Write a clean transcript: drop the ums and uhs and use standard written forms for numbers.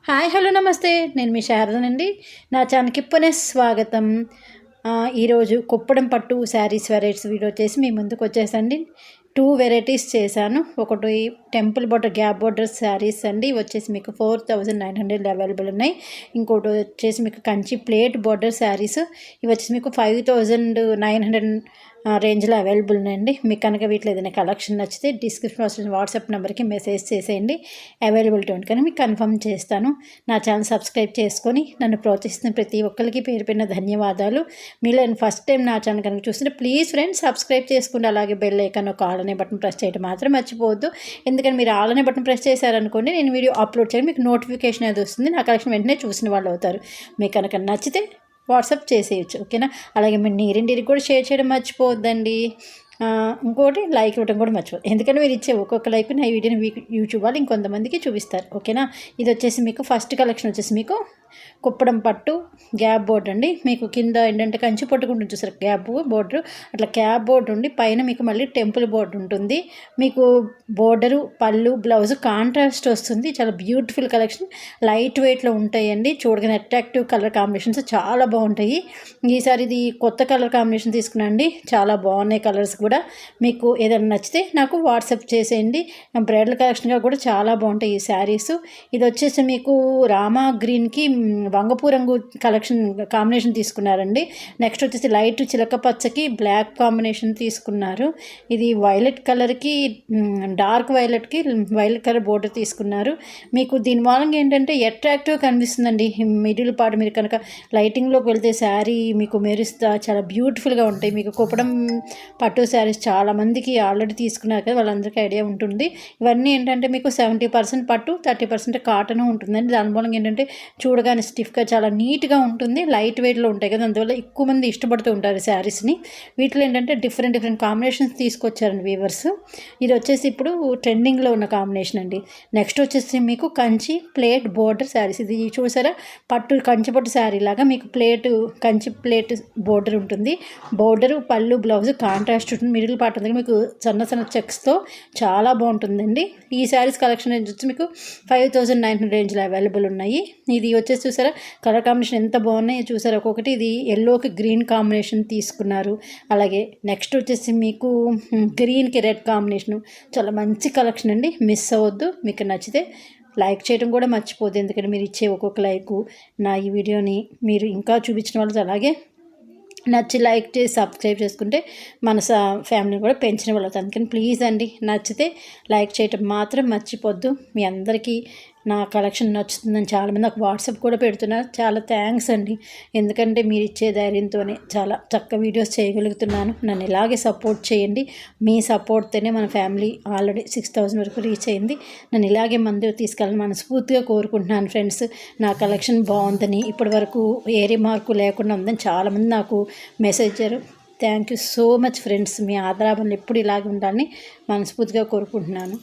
Hi hello నమస్తే, నేను మీ శారదనండి. నా ఛానల్కి స్వాగతం. ఈరోజు కుప్పడం పట్టు శారీస్ వెరైటీస్ వీడియో చేసి మీ ముందుకు వచ్చేసండి. 2 వెరైటీస్ చేశాను. ఒకటి temple border gap border saris అండి, వచ్చేసి మీకు 4900 అవైలబుల్ ఉన్నాయి. ఇంకోటి వచ్చేసి మీకు కంచి ప్లేట్ బోర్డర్ శారీస్, ఇవి వచ్చేసి మీకు 5900 రేంజ్లో అవైలబుల్ ఉన్నాయండి. మీకు కనుక వీటిలో ఏదైనా కలెక్షన్ నచ్చితే డిస్క్రిప్షన్ వాట్సాప్ నెంబర్కి మెసేజ్ చేసేయండి. అవైలబిలిటీ ఉంది కానీ మీకు కన్ఫర్మ్ చేస్తాను. నా ఛానల్ సబ్స్క్రైబ్ చేసుకొని నన్ను ప్రోత్సహిస్తున్న ప్రతి ఒక్కరికి పేరు పేరున ధన్యవాదాలు. మీలో ఫస్ట్ టైం నా ఛానల్ కనుక చూస్తుంటే ప్లీజ్ ఫ్రెండ్స్ సబ్స్క్రైబ్ చేసుకుంటే, అలాగే బెల్ ఐకాన్ ఒక ఆల్ అనే బటన్ ప్రెస్ చేయడం మాత్రం మర్చిపోవద్దు. ఎందుకంటే మీరు ఆల్ అనే బటన్ ప్రెస్ చేశారనుకోండి, నేను వీడియో అప్లోడ్ చేయడం మీకు నోటిఫికేషన్ అది వస్తుంది. నా కలెక్షన్ వెంటనే చూసిన వాళ్ళు అవుతారు. మీకు కనుక నచ్చితే వాట్సాప్ చేసేయచ్చు, ఓకేనా. అలాగే మీరు నీరింటికి కూడా షేర్ చేయడం మర్చిపోవద్దండి. ఇంకోటి లైక్ ఇవ్వడం కూడా మర్చిపోదు, ఎందుకంటే మీరు ఇచ్చే ఒక్కొక్క లైక్ నా వీడియోని యూట్యూబ్ వాళ్ళు ఇంకొంతమందికి చూపిస్తారు, ఓకేనా. ఇది వచ్చేసి మీకు ఫస్ట్ కలెక్షన్ వచ్చేసి మీకు కుప్పడం పట్టు గ్యాప్ బోర్డ్ అండి. మీకు కింద ఏంటంటే కంచి పట్టుకుంటుంది చూసారు గ్యాప్ బోర్డర్, అట్లా క్యాప్ బోర్డు ఉండి పైన మీకు మళ్ళీ టెంపుల్ బోర్డు ఉంటుంది. మీకు బోర్డరు పళ్ళు బ్లౌజ్ కాంట్రాస్ట్ వస్తుంది. చాలా బ్యూటిఫుల్ కలెక్షన్, లైట్ వెయిట్లో ఉంటాయండి. చూడగానే అట్రాక్టివ్ కలర్ కాంబినేషన్స్ చాలా బాగుంటాయి. ఈసారి ఇది కొత్త కలర్ కాంబినేషన్ తీసుకున్నాండి, చాలా బాగున్నాయి కలర్స్ కూడా. మీకు ఏదైనా నచ్చితే నాకు వాట్సాప్ చేసేయండి. బ్రైడల్ కలెక్షన్గా కూడా చాలా బాగుంటాయి ఈ శారీస్. ఇది వచ్చేసి మీకు రామా గ్రీన్కి వంగపూ రంగు కాంబినేషన్ తీసుకున్నారండి. నెక్స్ట్ వచ్చేసి లైట్ చిలక పచ్చకి బ్లాక్ కాంబినేషన్ తీసుకున్నారు. ఇది వైలెట్ కలర్కి డార్క్ వైలెట్కి వైలెట్ కలర్ బోర్డర్ తీసుకున్నారు. మీకు దీని మూలంగా ఏంటంటే అట్రాక్టివ్గా కనిపిస్తుందండి. మిడిల్ పార్ట్ మీరు కనుక లైటింగ్లోకి వెళ్తే శారీ మీకు మెరుస్తా చాలా బ్యూటిఫుల్గా ఉంటాయి. మీకు కుప్పడం పట్టు శారీస్ చాలామందికి ఆల్రెడీ తీసుకున్నారు కదా, వాళ్ళందరికీ ఐడియా ఉంటుంది. ఇవన్నీ ఏంటంటే మీకు 70% పట్టు 30% కాటన్ ఉంటుందండి. దాని మూలంగా ఏంటంటే చూడగానే స్టిఫ్గా చాలా నీట్గా ఉంటుంది. లైట్ వెయిట్లో ఉంటాయి కదా, అందువల్ల ఎక్కువ మంది ఇష్టపడుతూ ఉంటారు శారీస్ని. వీటిలో ఏంటంటే డిఫరెంట్ కాంబినేషన్స్ తీసుకొచ్చారండి వీవర్స్. ఇది వచ్చేసి ఇప్పుడు ట్రెండింగ్లో ఉన్న కాంబినేషన్ అండి. నెక్స్ట్ వచ్చేసి మీకు కంచి ప్లేట్ బోర్డర్ శారీస్. ఇది చూసారా, కంచి పట్టు శారీ లాగా మీకు కంచి ప్లేట్ బోర్డర్ ఉంటుంది. బోర్డరు పళ్ళు బ్లౌజ్ కాంట్రాస్ట్ ఉంటుంది. మిడిల్ పార్ట్ ఉంది మీకు సన్న చెక్స్తో చాలా బాగుంటుందండి. ఈ శారీస్ కలెక్షన్ వచ్చి మీకు 5900 రేంజ్లో అవైలబుల్ ఉన్నాయి. ఇది వచ్చేసి చూసారా కలర్ కాంబినేషన్ ఎంత బాగున్నాయో చూసారా. ఒక్కొక్కటి ఇది ఎల్లోకి గ్రీన్ కాంబినేషన్ తీసుకున్నారు. అలాగే నెక్స్ట్ వచ్చేసి మీకు గ్రీన్కి రెడ్ కాంబినేషను, చాలా మంచి కలెక్షన్ అండి. మిస్ అవ్వద్దు. మీకు నచ్చితే లైక్ చేయడం కూడా మర్చిపోద్దు, ఎందుకంటే మీరు ఇచ్చే ఒక్కొక్క లైకు నా ఈ వీడియోని మీరు ఇంకా చూపించిన వాళ్ళు అలాగే నచ్చి లైక్ చేసి సబ్స్క్రైబ్ చేసుకుంటే మన ఫ్యామిలీని కూడా పెంచిన వాళ్ళు. అందుకని ప్లీజ్ అండి నచ్చితే లైక్ చేయటం మాత్రం మర్చిపోద్దు. మీ అందరికీ నా కలెక్షన్ నచ్చుతుందని చాలామంది నాకు వాట్సాప్ కూడా పెడుతున్నారు. చాలా థ్యాంక్స్ అండి, ఎందుకంటే మీరు ఇచ్చే ధైర్యంతోనే చాలా చక్కగా వీడియోస్ చేయగలుగుతున్నాను. నన్ను ఇలాగే సపోర్ట్ చేయండి. మీ సపోర్ట్తోనే మన ఫ్యామిలీ ఆల్రెడీ 6000 వరకు రీచ్ అయింది. నన్ను ఇలాగే ముందుకు తీసుకెళ్ళాలని మనస్ఫూర్తిగా కోరుకుంటున్నాను ఫ్రెండ్స్. నా కలెక్షన్ బాగుందని, ఇప్పటి వరకు ఏ రిమార్కు లేకుండా ఉందని చాలామంది నాకు మెసేజ్ చేశారు. Thank you so much friends. మీ ఆదరాభాలు ఎప్పుడు ఇలాగే ఉండాలని మనస్ఫూర్తిగా కోరుకుంటున్నాను.